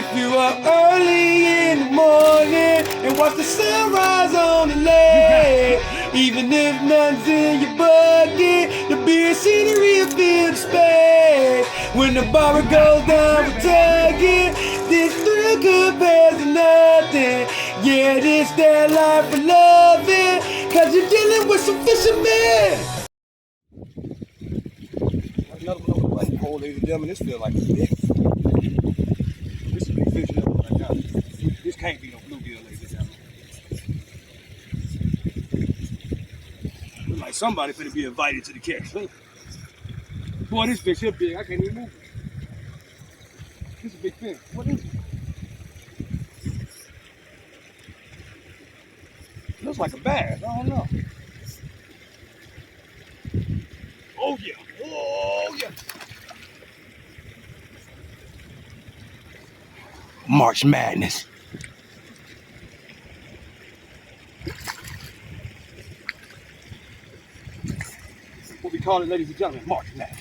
If you up early in the morning and watch the sunrise on the lake, even if nothing's in your bucket, the beer scenery will fill the space. When the bar goes down with tugging, this thrill compares to nothing. Yeah, this that life for loving, cause you're dealing with some fishermen. Another one over the light pole, ladies and gentlemen. This feels like a big. This is a big fish right now. This can't be no bluegill, ladies and gentlemen. Looks like somebody finna be invited to the catch. Boy, this fish here big. I can't even move it. This is a big fish. What is it? Looks like a bass. I don't know. Oh yeah. Oh yeah. March Madness. What we call it, ladies and gentlemen, March Madness.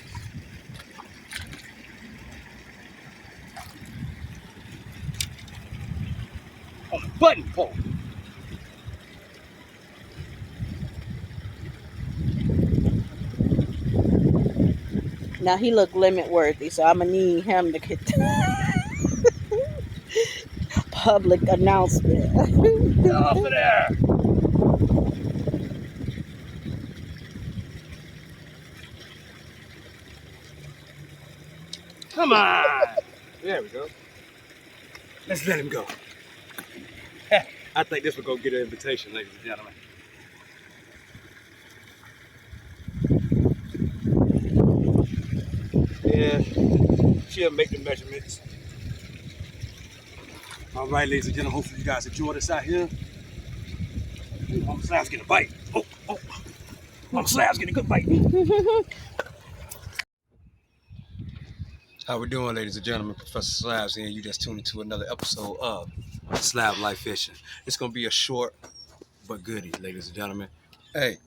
On the button pole. Now he look limit worthy, so I'm gonna need him to get public announcement. Get off of there! Come on! There we go. Let's let him go. I think this will go get an invitation, ladies and gentlemen. Yeah, she'll make the measurements. All right, ladies and gentlemen, hopefully you guys enjoyed this out here. Ooh, Mama Slab's getting a bite. Oh, oh. Mama Slab's getting a good bite. How we doing, ladies and gentlemen? Professor Slabz here. You just tuned into another episode of Slablyfe Fishing. It's gonna be a short but goodie, ladies and gentlemen. Hey,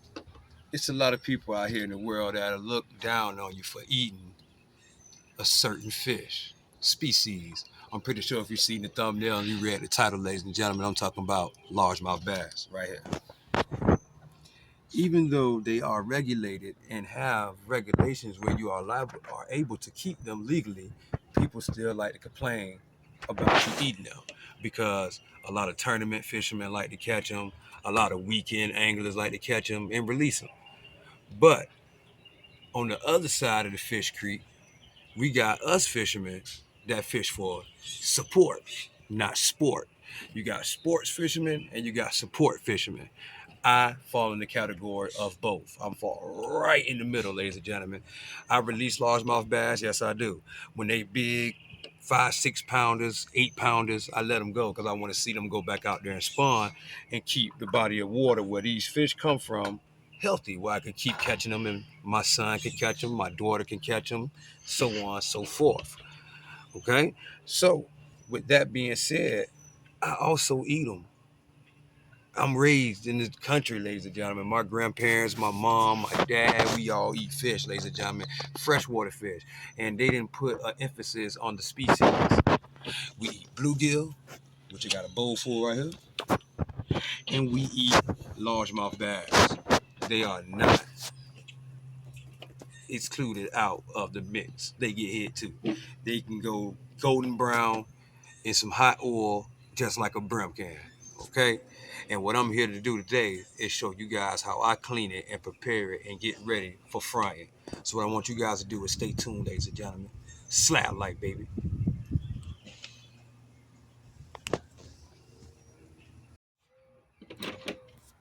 it's a lot of people out here in the world that look down on you for eating a certain fish species. I'm pretty sure if you've seen the thumbnail and you read the title, ladies and gentlemen, I'm talking about largemouth bass right here. Even though they are regulated and have regulations where you are able to keep them legally, people still like to complain about you eating them because a lot of tournament fishermen like to catch them, a lot of weekend anglers like to catch them and release them. But on the other side of the fish creek, we got us fishermen that fish for support, not sport. You got sports fishermen and you got support fishermen. I fall in the category of both. I'm fall right in the middle, ladies and gentlemen. I release largemouth bass, yes I do. When they big, 5, 6 pounders, 8 pounders, I let them go because I want to see them go back out there and spawn and keep the body of water where these fish come from healthy, where I can keep catching them and my son can catch them, my daughter can catch them, so on and so forth. Okay? So, with that being said, I also eat them. I'm raised in this country, ladies and gentlemen. My grandparents, my mom, my dad, we all eat fish, ladies and gentlemen, freshwater fish. And they didn't put an emphasis on the species. We eat bluegill, which I got a bowl full right here, and we eat largemouth bass. They are not excluded out of the mix. They get hit too. They can go golden brown in some hot oil, just like a brim can, okay? And what I'm here to do today is show you guys how I clean it and prepare it and get ready for frying. So what I want you guys to do is stay tuned, ladies and gentlemen. Slablyfe, baby.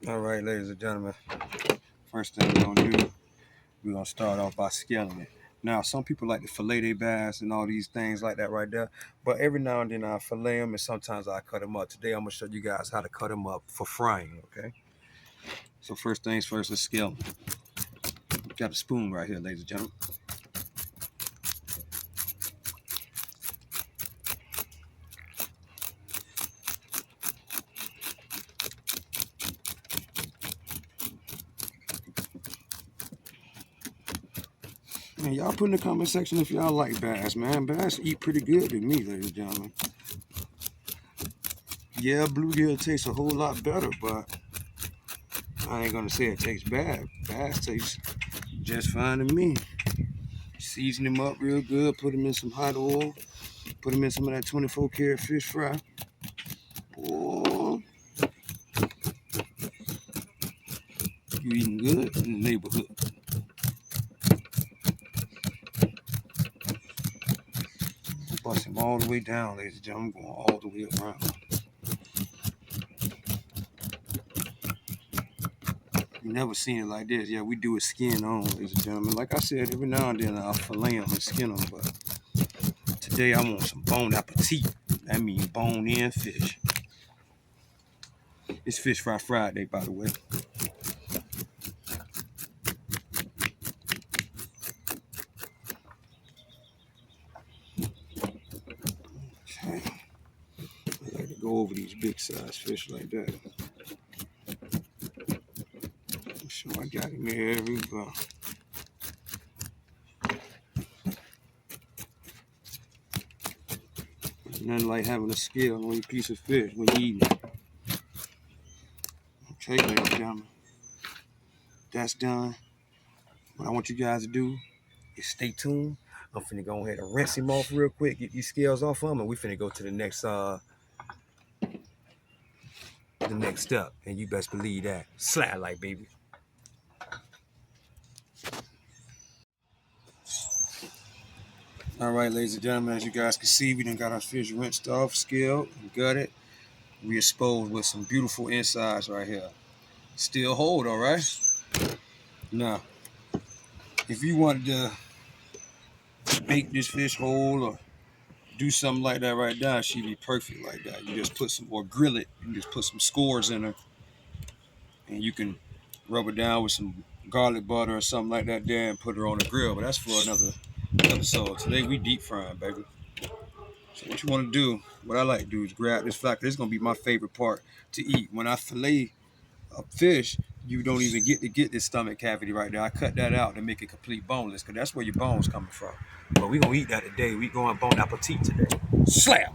All right, ladies and gentlemen. First thing we're gonna do, we're gonna start off by scaling it. Now, some people like to fillet their bass and all these things like that right there. But every now and then I fillet them and sometimes I cut them up. Today I'm gonna show you guys how to cut them up for frying, okay? So first things first, let's scale them. Got a spoon right here, ladies and gentlemen. Man, y'all put in the comment section if y'all like bass, man. Bass eat pretty good to me, ladies and gentlemen. Yeah, bluegill tastes a whole lot better, but I ain't gonna say it tastes bad. Bass tastes just fine to me. Season them up real good, put them in some hot oil, put them in some of that 24 karat fish fry. Boy, you eating good in the neighborhood. Bust him all the way down, ladies and gentlemen. I'm going all the way around. You never seen it like this. Yeah, we do it skin on, ladies and gentlemen. Like I said, every now and then I'll fillet them and skin them, but today I want some bon appetit. That means bone-in fish. It's Fish Fry Friday, by the way. Okay. I like to go over these big size fish like that. I'm sure I got him there. We go. Nothing like having a scale on your piece of fish when you eat it. Okay, ladies and gentlemen, that's done. What I want you guys to do is stay tuned. I'm finna go ahead and rinse him off real quick, get these scales off of him, and we finna go to the next step. And you best believe that. Slablyfe, baby. All right, ladies and gentlemen, as you guys can see, we done got our fish rinsed off, scaled, and gutted. We exposed with some beautiful insides right here. Still hold, all right? Now, if you wanted to bake this fish whole or do something like that right now, she'd be perfect like that. You just put some, or grill it, you just put some scores in her, and you can rub it down with some garlic butter or something like that there and put her on the grill. But that's for another episode. Today we deep frying, baby. So what you want to do, what I like to do is grab this flat. This is going to be my favorite part to eat. When I fillet a fish, you don't even get this stomach cavity right there. I cut that out to make it complete boneless, because that's where your bones coming from. But we're going to eat that today. We're going bon appetit today. Slap!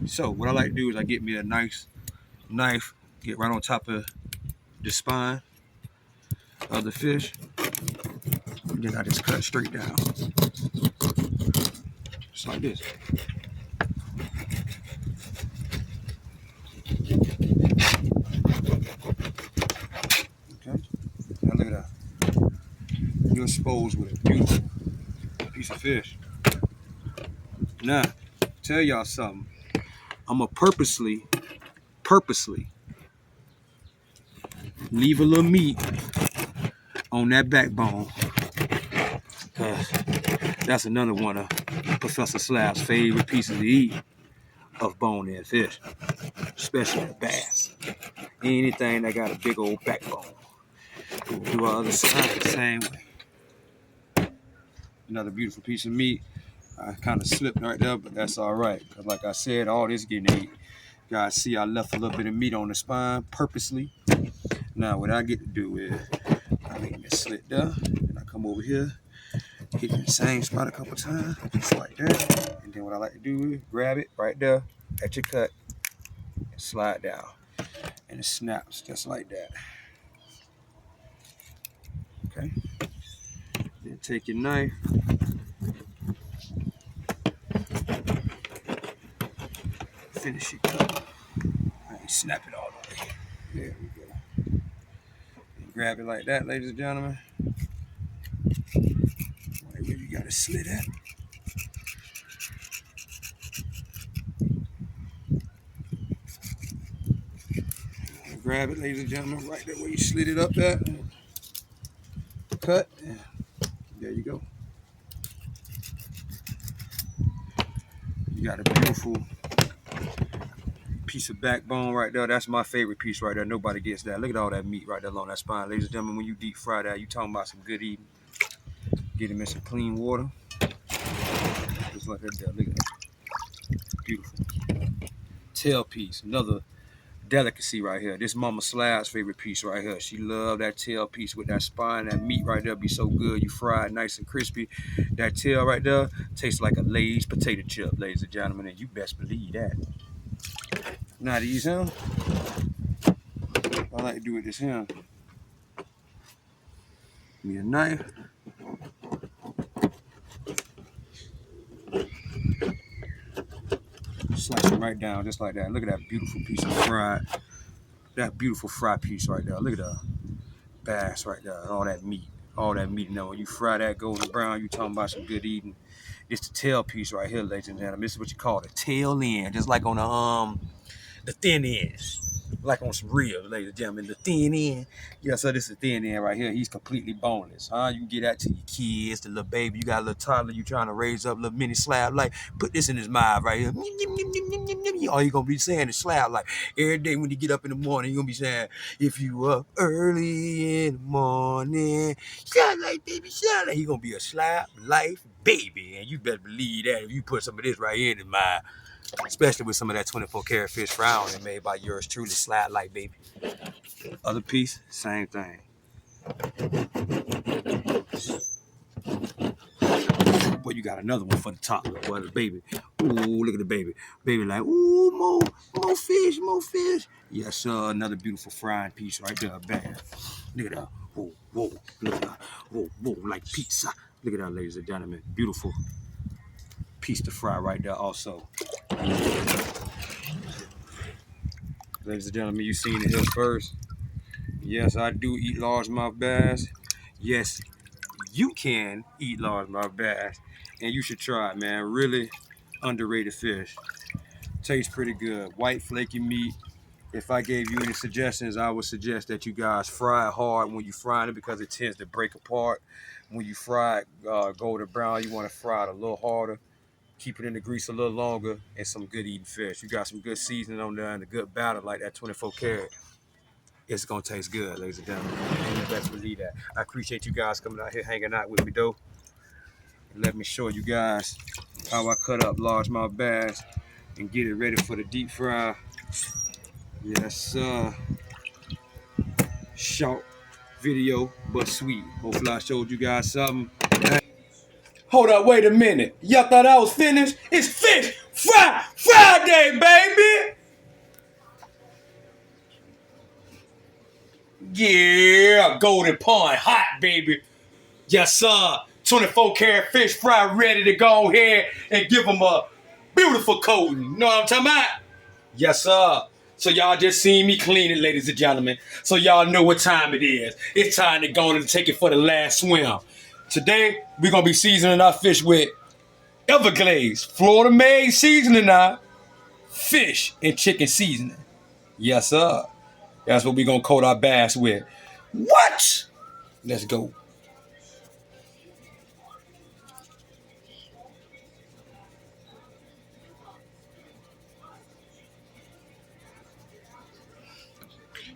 So what I like to do is I get me a nice knife, get right on top of the spine of the fish, and then I just cut straight down. Just like this. Okay, now look at that. You're exposed with a beautiful piece of fish. Now, tell y'all something. I'm gonna purposely leave a little meat on that backbone, because that's another one of Professor Slab's favorite pieces to eat of bone-in fish, especially the bass. Anything that got a big old backbone. We'll do our other side the same way. Another beautiful piece of meat. I kind of slipped right there, but that's all right. Because like I said, all this getting ate. You guys see I left a little bit of meat on the spine purposely. Now what I get to do is I make it slit there, and I come over here, hit it in the same spot a couple times, just like that. And then what I like to do is grab it right there at your cut and slide down. And it snaps just like that. Okay. Then take your knife. Finish it up. And snap it all the way. There we go. And grab it like that, ladies and gentlemen. Right where you got it slit at. And grab it, ladies and gentlemen, right there where you slit it up at. Cut. And there you go. You got a beautiful piece of backbone right there. That's my favorite piece right there. Nobody gets that. Look at all that meat right there along that spine. Ladies and gentlemen, when you deep fry that, you talking about some good eating. Get them in some clean water. Just like that there. Look at that. Beautiful. Tail piece. Another delicacy right here. This Mama Slab's favorite piece right here. She loved that tail piece with that spine. That meat right there be so good. You fry it nice and crispy. That tail right there tastes like a Lay's potato chip, ladies and gentlemen, and you best believe that. Now these him, I like to do it this him. Give me a knife. Slice it right down just like that. Look at that beautiful piece of fried. That beautiful fried piece right there. Look at the bass right there. All that meat. All that meat. Now when you fry that golden brown, you talking about some good eating. It's the tail piece right here, ladies and gentlemen. This is what you call the tail end. Just like on the thin end. Like on some ribs, ladies and gentlemen. The thin end. Yeah, so this is the thin end right here. He's completely boneless. You can get that to your kids, the little baby. You got a little toddler you trying to raise up, little mini slab life. Put this in his mouth right here. All you gonna be saying is slab life. Every day when you get up in the morning, you're gonna be saying, if you up early in the morning, slab life, baby, slab life. He gonna be a slab life baby. And you better believe that if you put some of this right here in his mouth. Especially with some of that 24 karat fish fry on it made by yours truly, Slablyfe, baby. Other piece, same thing. Boy, you got another one for the top, boy, the baby. Ooh, look at the baby. Baby like, ooh, more fish, more fish. Yes, sir, another beautiful frying piece right there, bam. Look at that. Whoa, whoa, look at that. Whoa, whoa, like pizza. Look at that, ladies and gentlemen. Beautiful piece to fry right there also. Ladies and gentlemen, you seen it here first. Yes, I do eat largemouth bass. Yes, you can eat largemouth bass. And you should try it, man. Really underrated fish. Tastes pretty good. White flaky meat. If I gave you any suggestions, I would suggest that you guys fry it hard when you fry it because it tends to break apart. When you fry it golden brown, you want to fry it a little harder. Keep it in the grease a little longer, and some good eating fish. You got some good seasoning on there and a good batter like that 24 karat. It's gonna taste good, ladies and gentlemen. And you best believe that. I appreciate you guys coming out here hanging out with me, though. And let me show you guys how I cut up largemouth bass and get it ready for the deep fry. Yes, sir. Short video, but sweet. Hopefully I showed you guys something. Hold up, wait a minute. Y'all thought I was finished? It's Fish Fry Friday, baby! Yeah, golden pond, hot, baby. Yes, sir. 24 karat fish fry ready to go ahead and give them a beautiful coating. You know what I'm talking about? Yes, sir. So y'all just seen me clean it, ladies and gentlemen. So y'all know what time it is. It's time to go and take it for the last swim. Today, we're going to be seasoning our fish with Everglades, Florida-made seasoning now. Fish and chicken seasoning. Yes, sir. That's what we're going to coat our bass with. What? Let's go.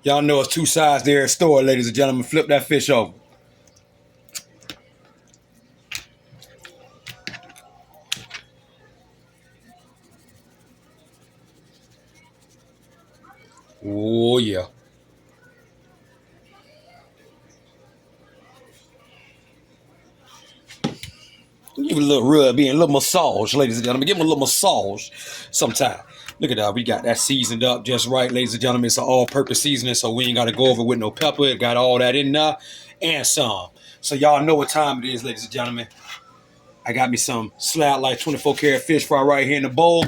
Y'all know it's two sides there at store, ladies and gentlemen. Flip that fish over. Oh, yeah. Give it a little rub in, a little massage, ladies and gentlemen. Give them a little massage sometime. Look at that. We got that seasoned up just right, ladies and gentlemen. It's an all-purpose seasoning, so we ain't got to go over with no pepper. It got all that in there and some. So y'all know what time it is, ladies and gentlemen. I got me some Slablyfe 24 karat fish fry right here in the bowl.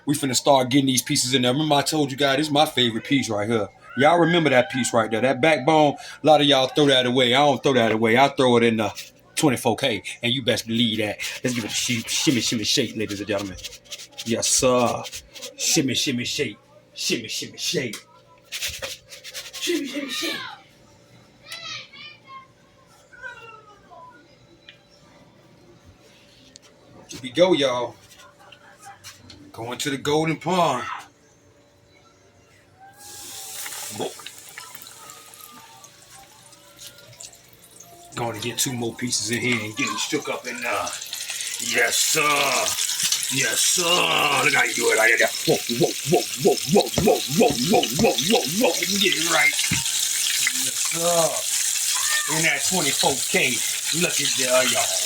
We finna start getting these pieces in there. Remember I told you guys, this is my favorite piece right here. Y'all remember that piece right there. That backbone, a lot of y'all throw that away. I don't throw that away. I throw it in the 24K, and you best believe that. Let's give it a shimmy, shimmy, shake, ladies and gentlemen. Yes, sir. Shimmy, shimmy, shake. Shimmy, shimmy, shake. Shimmy, shimmy, shake. Here we go, y'all. Going to the golden pond. Whoa. Going to get two more pieces in here and get them shook up in there. Yes, sir. Yes, sir. Look how you do it like that. Whoa, whoa, whoa, whoa, whoa, whoa, whoa, whoa, whoa, whoa, whoa. We can get it right. Yes, sir. In that 24K. Look at there, y'all.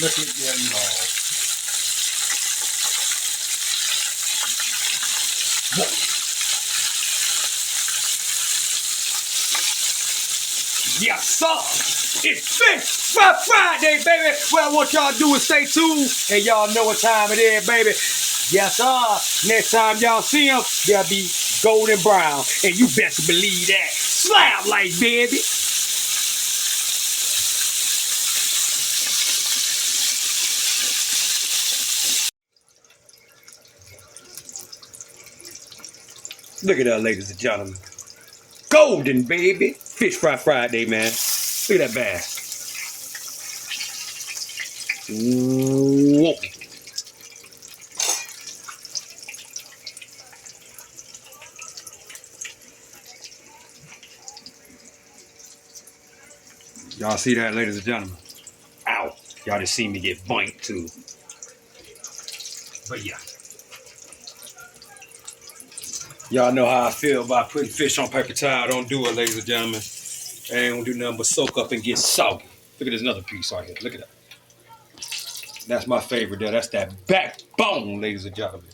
Look at there, y'all. Yes, sir. It's Fish Fry Friday, baby. What I want y'all to do is stay tuned, and y'all know what time it is, baby. Yes, sir. Next time y'all see them, they'll be golden brown, and you best believe that. Slablyfe, baby. Look at that, ladies and gentlemen. Golden, baby. Fish Fry Friday, man. Look at that bass. Whoa. Y'all see that, ladies and gentlemen? Ow. Y'all just seen me get boinked, too. But yeah. Y'all know how I feel about putting fish on paper towel. Don't do it, ladies and gentlemen. I ain't gonna do nothing but soak up and get soggy. Look at this another piece right here. Look at that. That's my favorite there. That's that backbone, ladies and gentlemen.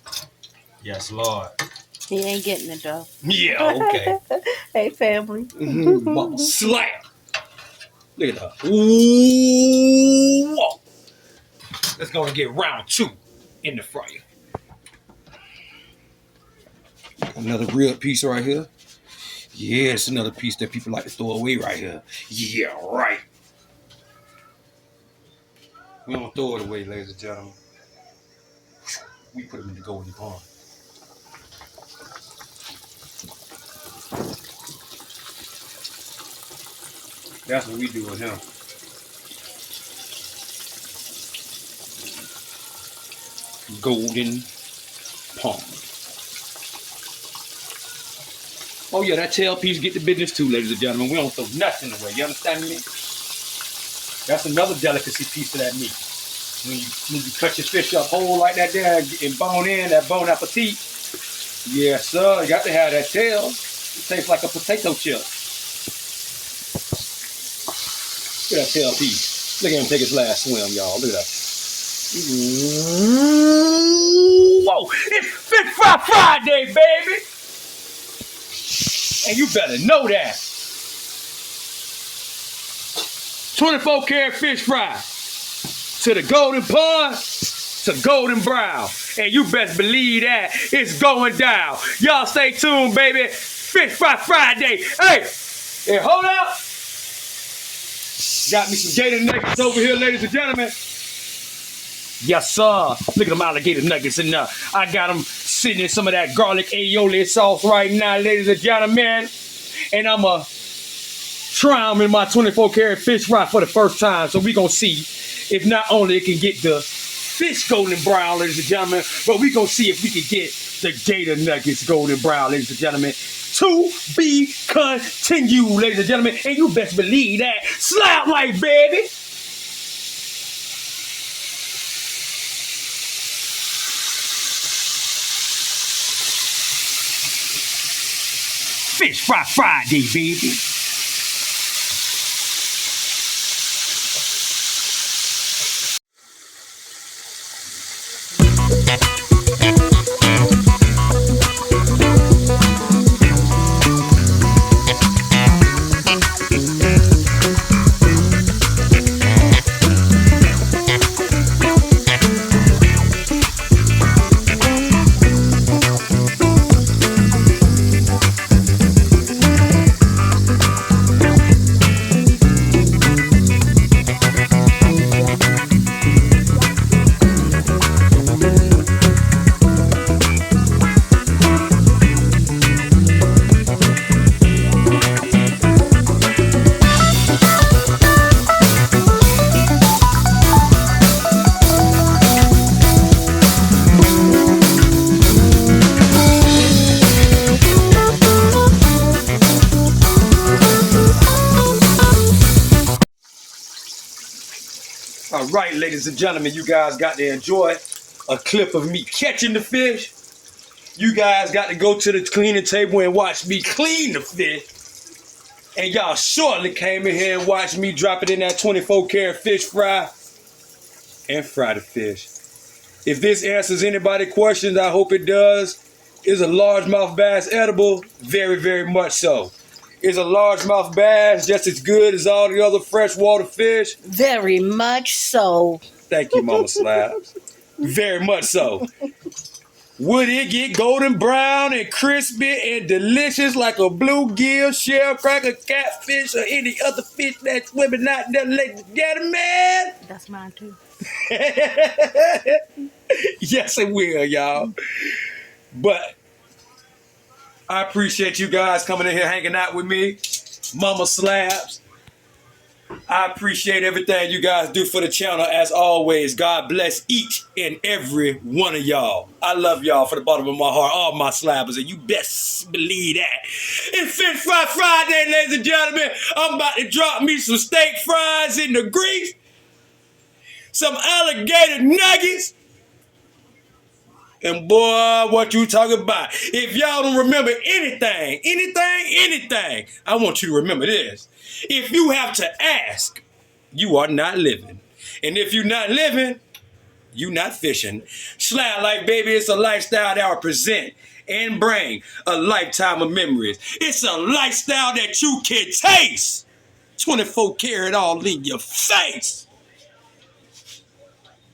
Yes, Lord. He ain't getting it though. Yeah, okay. Hey, family. Mama slap. Look at that. Ooh. Whoa. Let's go and get round 2 in the fryer. Another real piece right here. Yeah, it's another piece that people like to throw away right here. Yeah, right. We don't throw it away, ladies and gentlemen. We put them in the golden pond. That's what we do with him. Golden pond. Oh yeah, that tail piece get the business too, ladies and gentlemen. We don't throw nothing away. You understand me? That's another delicacy piece of that meat. When you cut your fish up whole like that there and bone in, that bon appetit. Yes, sir. You got to have that tail. It tastes like a potato chip. Look at that tail piece. Look at him take his last swim, y'all. Look at that. Whoa! It's Fish Fry Friday, baby! And you better know that. 24 karat fish fry. To the golden pond, to golden brown. And you best believe that it's going down. Y'all stay tuned, baby. Fish Fry Friday. Hey, and hold up. Got me some gator nuggets over here, ladies and gentlemen. Yes, sir. Look at them alligator nuggets in there. I got them sitting in some of that garlic aioli sauce right now, ladies and gentlemen. And I'm going to try them in my 24 karat fish fry for the first time. So we're going to see if not only it can get the fish golden brown, ladies and gentlemen, but we're going to see if we can get the gator nuggets golden brown, ladies and gentlemen. To be continued, ladies and gentlemen. And you best believe that. Slablyfe, baby. Fish Fry Friday, baby. All right, ladies and gentlemen, you guys got to enjoy a clip of me catching the fish. You guys got to go to the cleaning table and watch me clean the fish. And y'all shortly came in here and watched me drop it in that 24 karat fish fry and fry the fish. If this answers anybody's questions, I hope it does. Is a largemouth bass edible? Very, very much so. Is a largemouth bass just as good as all the other freshwater fish? Very much so. Thank you, Mama Slabz. Very much so. Would it get golden brown and crispy and delicious like a bluegill, shell cracker, catfish, or any other fish that's swimming out there, ladies and gentlemen? That's mine too. Yes, it will, y'all. But I appreciate you guys coming in here hanging out with me, Mama Slabz. I appreciate everything you guys do for the channel. As always, God bless each and every one of y'all. I love y'all from the bottom of my heart, all my slabbers, and you best believe that. It's Fish Fry Friday, ladies and gentlemen. I'm about to drop me some steak fries in the grease, some alligator nuggets, and boy, what you talking about? If y'all don't remember anything, I want you to remember this. If you have to ask, you are not living. And if you're not living, you're not fishing. Slablyfe, baby, it's a lifestyle that will present and bring a lifetime of memories. It's a lifestyle that you can taste. 24 karat all in your face.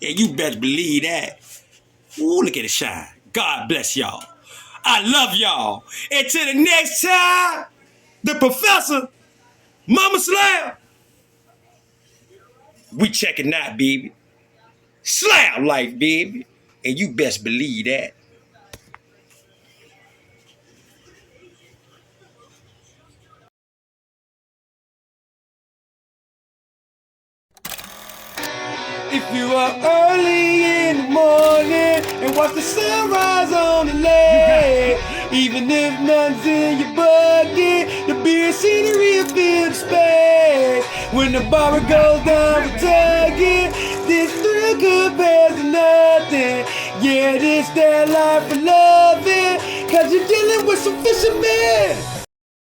And you best believe that. Ooh, look at it shine. God bless y'all. I love y'all. Until the next time, the Pro-Fessor, Mama Slab, we checking out, baby. Slablyfe, baby. And you best believe that. If you are early in the morning and watch the sunrise on the lake, even if none's in your bucket, the beer scenery will fill the space. When the bar goes down with tugging, this thrill compares to nothing. Yeah, this that life for loving, cause you're dealing with some fishermen.